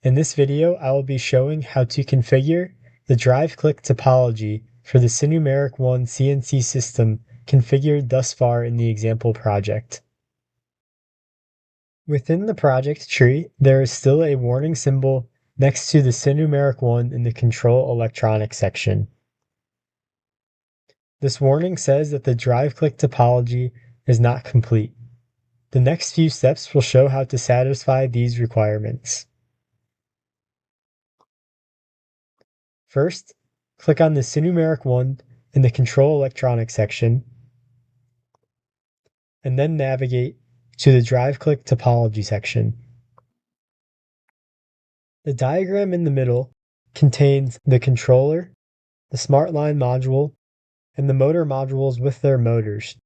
In this video, I will be showing how to configure the DRIVE-CLiQ topology for the SINUMERIK 1 CNC system configured thus far in the example project. Within the project tree, there is still a warning symbol next to the SINUMERIK 1 in the control electronics section. This warning says that the DRIVE-CLiQ topology is not complete. The next few steps will show how to satisfy these requirements. First, click on the SINUMERIK 1 in the Control Electronics section, and then navigate to the DRIVE-CLiQ Topology section. The diagram in the middle contains the controller, the SmartLine module, and the motor modules with their motors.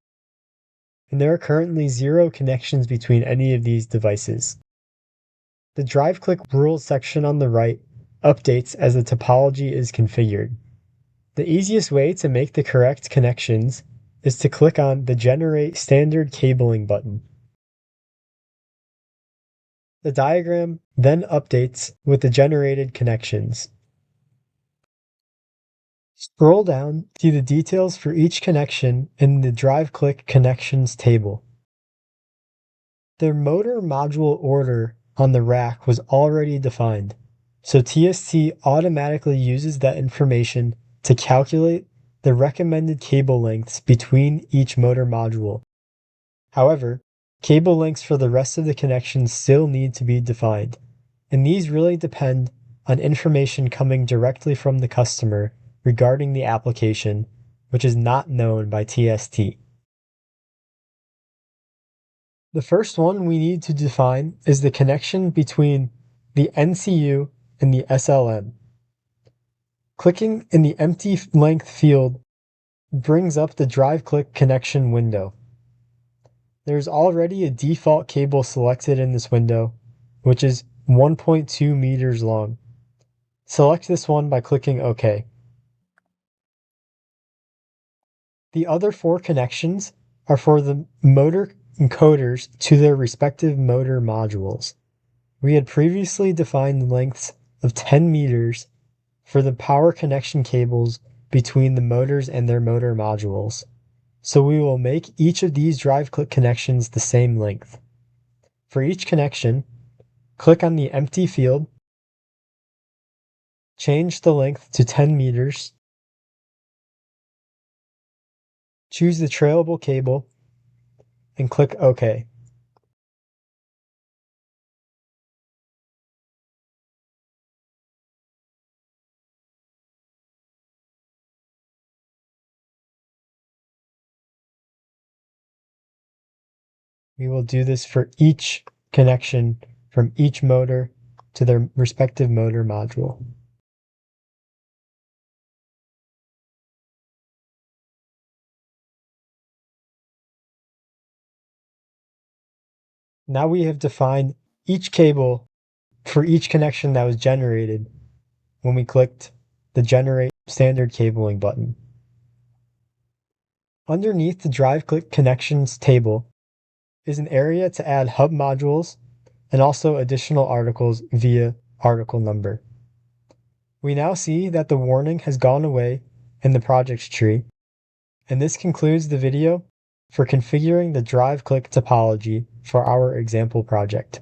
And there are currently 0 connections between any of these devices. The DRIVE-CLiQ Rules section on the right updates as the topology is configured. The easiest way to make the correct connections is to click on the Generate Standard Cabling button. The diagram then updates with the generated connections. Scroll down to the details for each connection in the DRIVE-CLiQ Connections table. The motor module order on the rack was already defined, so TST automatically uses that information to calculate the recommended cable lengths between each motor module. However, cable lengths for the rest of the connections still need to be defined, and these really depend on information coming directly from the customer regarding the application, which is not known by TST. The first one we need to define is the connection between the NCU and the SLM. Clicking in the empty length field brings up the DRIVE-CLiQ connection window. There's already a default cable selected in this window, which is 1.2 meters long. Select this one by clicking OK. The other 4 connections are for the motor encoders to their respective motor modules. We had previously defined lengths of 10 meters for the power connection cables between the motors and their motor modules. So we will make each of these DRIVE-CLiQ connections the same length. For each connection, click on the empty field, change the length to 10 meters, choose the trailable cable, and click OK. We will do this for each connection from each motor to their respective motor module. Now we have defined each cable for each connection that was generated when we clicked the Generate Standard Cabling button. Underneath the DRIVE-CLiQ Connections table is an area to add hub modules and also additional articles via article number. We now see that the warning has gone away in the project tree, and this concludes the video for configuring the DRIVE-CLiQ topology for our example project.